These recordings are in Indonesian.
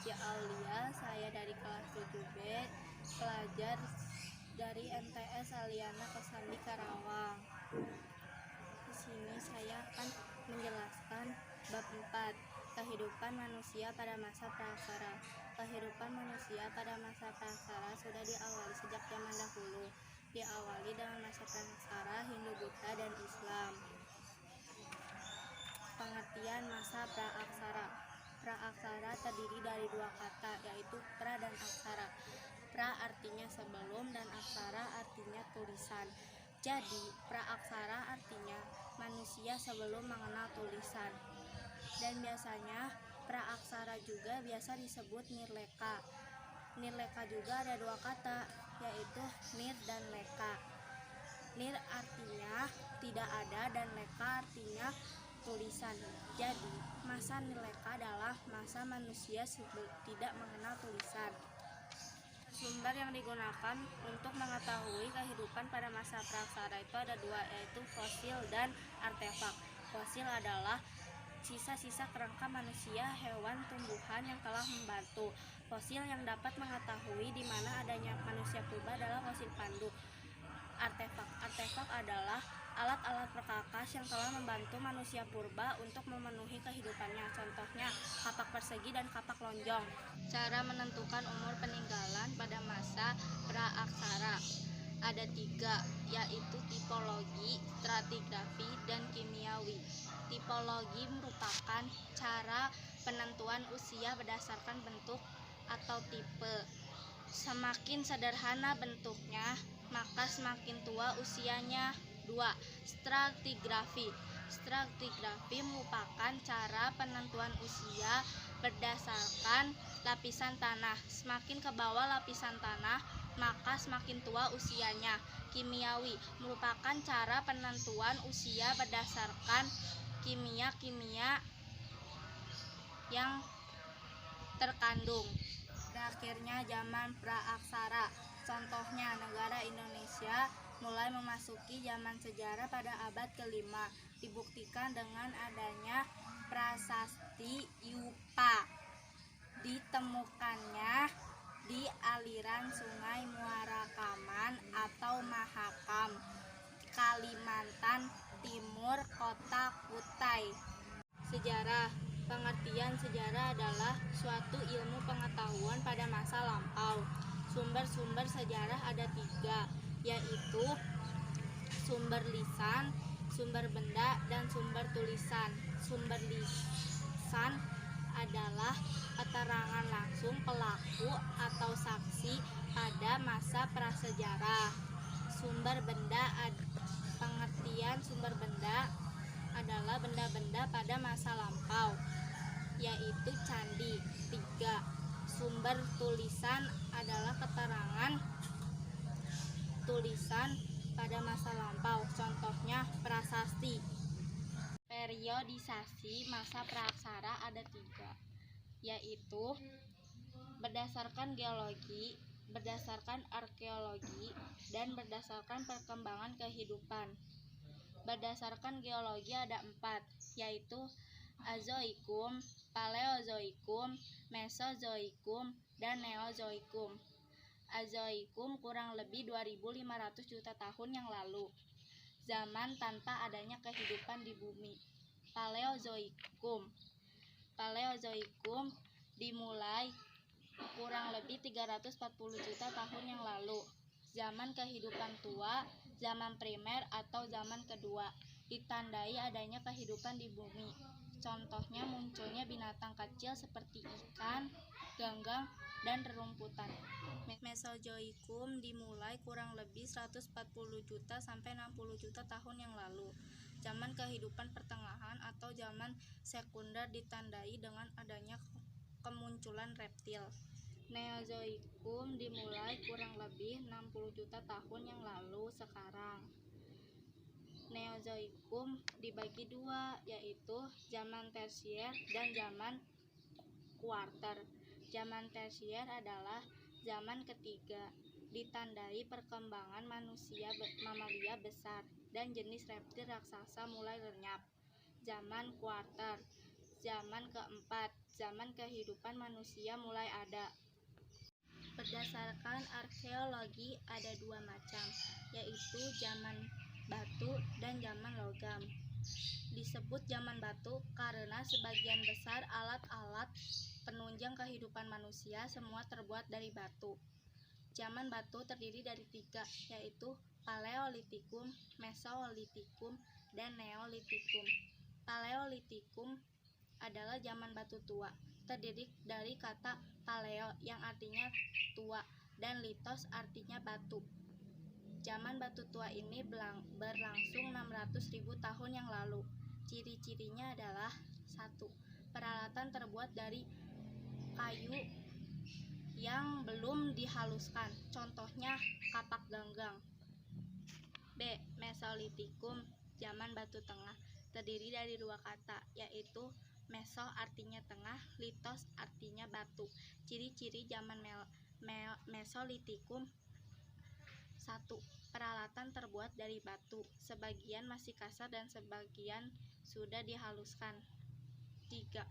Siti Aulia, saya dari kelas 7B, pelajar dari MTS Aliana Kosambi Karawang. Di sini saya akan menjelaskan bab 4, kehidupan manusia pada masa praksara. Kehidupan manusia pada masa praksara sudah diawali sejak zaman dahulu. Diawali dengan masa praksara Hindu, Buddha, dan Islam. Pengertian masa praaksara. Praaksara terdiri dari dua kata, yaitu pra dan aksara. Pra artinya sebelum dan aksara artinya tulisan. Jadi, praaksara artinya manusia sebelum mengenal tulisan. Dan biasanya praaksara juga biasa disebut nirleka. Nirleka juga ada dua kata, yaitu nir dan leka. Nir artinya tidak ada dan leka artinya tulisan. Jadi, masa nirleka adalah masa manusia tidak mengenal tulisan. Sumber yang digunakan untuk mengetahui kehidupan pada masa praksara itu ada dua, yaitu fosil dan artefak. Fosil adalah sisa-sisa kerangka manusia, hewan, tumbuhan yang telah membantu. Fosil yang dapat mengetahui di mana adanya manusia purba adalah fosil pandu. Artefak adalah alat-alat perkakas yang telah membantu manusia purba untuk memenuhi kehidupannya. Contohnya kapak persegi dan kapak lonjong. Cara menentukan umur peninggalan pada masa praaksara ada 3, yaitu tipologi, stratigrafi, dan kimiawi. Tipologi merupakan cara penentuan usia berdasarkan bentuk atau tipe. Semakin sederhana bentuknya, maka semakin tua usianya. 2. Stratigrafi. Stratigrafi merupakan cara penentuan usia berdasarkan lapisan tanah. Semakin ke bawah lapisan tanah, maka semakin tua usianya. Kimiawi merupakan cara penentuan usia berdasarkan kimia yang terkandung. Berakhirnya zaman praaksara. Contohnya, negara Indonesia mulai memasuki zaman sejarah pada abad ke-5. Dibuktikan dengan adanya prasasti Yupa. Ditemukannya di aliran Sungai Muarakaman atau Mahakam, Kalimantan Timur, Kota Kutai. Sejarah. Pengertian sejarah adalah suatu ilmu pengetahuan pada masa lampau. Sumber-sumber sejarah ada 3, yaitu sumber lisan, sumber benda, dan sumber tulisan. Sumber lisan adalah keterangan langsung pelaku atau saksi pada masa prasejarah. Sumber benda, pengertian sumber benda adalah benda-benda pada masa lampau, yaitu candi. 3. Sumber tulisan adalah keterangan tulisan pada masa lampau, contohnya prasasti. Periodisasi masa praaksara ada 3, yaitu berdasarkan geologi, berdasarkan arkeologi, dan berdasarkan perkembangan kehidupan. Berdasarkan geologi ada 4, yaitu Azoikum, Paleozoikum, Mesozoikum, dan Neozoikum. Azoikum kurang lebih 2.500 juta tahun yang lalu, zaman tanpa adanya kehidupan di bumi. Paleozoikum dimulai kurang lebih 340 juta tahun yang lalu, zaman kehidupan tua, zaman primer atau zaman kedua. Ditandai adanya kehidupan di bumi. Contohnya munculnya binatang kecil seperti ikan, ganggang, dan rerumputan. Mesozoikum dimulai kurang lebih 140 juta sampai 60 juta tahun yang lalu. Zaman kehidupan pertengahan atau zaman sekunder ditandai dengan adanya kemunculan reptil. Neozoikum dimulai kurang lebih 60 juta tahun yang lalu sekarang. Neozoikum dibagi 2, yaitu zaman tersier dan zaman kuarter. Zaman tersier adalah zaman ketiga, ditandai perkembangan mamalia besar dan jenis reptil raksasa mulai lenyap. Zaman kuarter, zaman keempat, zaman kehidupan manusia mulai ada. Berdasarkan arkeologi ada dua macam, yaitu zaman batu dan zaman logam. Disebut zaman batu karena sebagian besar alat-alat penunjang kehidupan manusia semua terbuat dari batu. Zaman batu terdiri dari tiga, yaitu Paleolitikum, Mesolitikum, dan Neolitikum. Paleolitikum adalah zaman batu tua, terdiri dari kata paleo yang artinya tua dan litos artinya batu. Zaman batu tua ini berlangsung 600.000 tahun yang lalu. Ciri-cirinya adalah 1. Peralatan terbuat dari kayu yang belum dihaluskan, contohnya kapak ganggang. B. Mesolitikum, zaman batu tengah, terdiri dari dua kata, yaitu meso artinya tengah, litos artinya batu. Ciri-ciri zaman Mesolitikum: 1. Peralatan terbuat dari batu, sebagian masih kasar dan sebagian sudah dihaluskan. 3.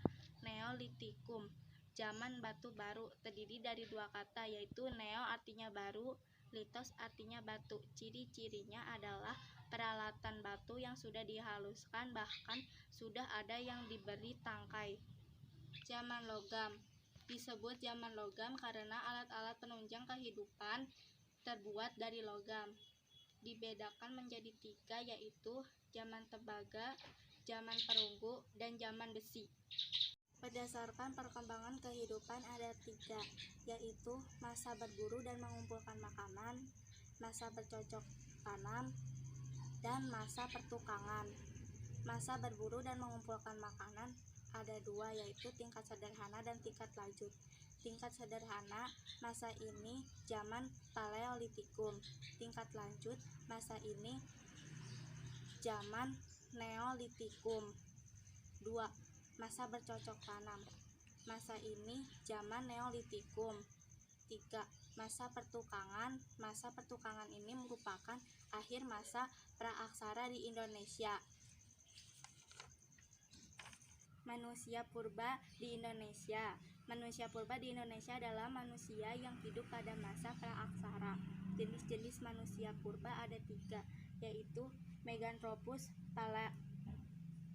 Neolitikum, zaman batu baru, terdiri dari dua kata, yaitu neo artinya baru, litos artinya batu. Ciri-cirinya adalah peralatan batu yang sudah dihaluskan, bahkan sudah ada yang diberi tangkai. Zaman logam disebut zaman logam karena alat-alat penunjang kehidupan terbuat dari logam. Dibedakan menjadi 3, yaitu zaman tembaga, zaman perunggu, dan zaman besi. Berdasarkan perkembangan kehidupan ada 3, yaitu masa berburu dan mengumpulkan makanan, masa bercocok tanam, dan masa pertukangan. Masa berburu dan mengumpulkan makanan ada 2, yaitu tingkat sederhana dan tingkat lanjut. Tingkat sederhana, masa ini zaman Paleolitikum. Tingkat lanjut, masa ini zaman Neolitikum. 2. Masa bercocok tanam, masa ini zaman Neolitikum. 3. Masa pertukangan. Masa pertukangan ini merupakan akhir masa praaksara di Indonesia. Manusia purba di Indonesia. Manusia purba di Indonesia adalah manusia yang hidup pada masa praaksara. Jenis-jenis manusia purba ada 3, yaitu Meganthropus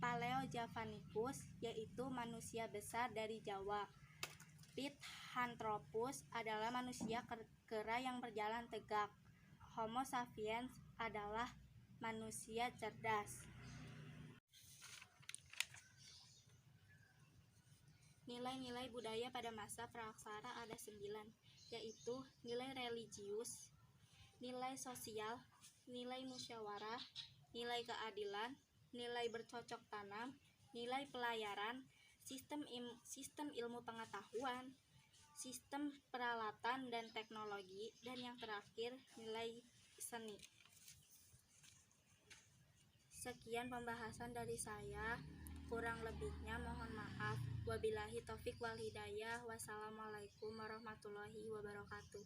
Paleojavanicus, yaitu manusia besar dari Jawa. Pithecanthropus adalah manusia kera yang berjalan tegak. Homo sapiens adalah manusia cerdas. Nilai-nilai budaya pada masa praaksara ada 9, yaitu nilai religius, nilai sosial, nilai musyawarah, nilai keadilan, nilai bercocok tanam, nilai pelayaran, sistem ilmu pengetahuan, sistem peralatan dan teknologi, dan yang terakhir nilai seni. Sekian pembahasan dari saya. Kurang lebihnya mohon maaf. Wabillahi taufik wal hidayah. Wassalamualaikum warahmatullahi wabarakatuh.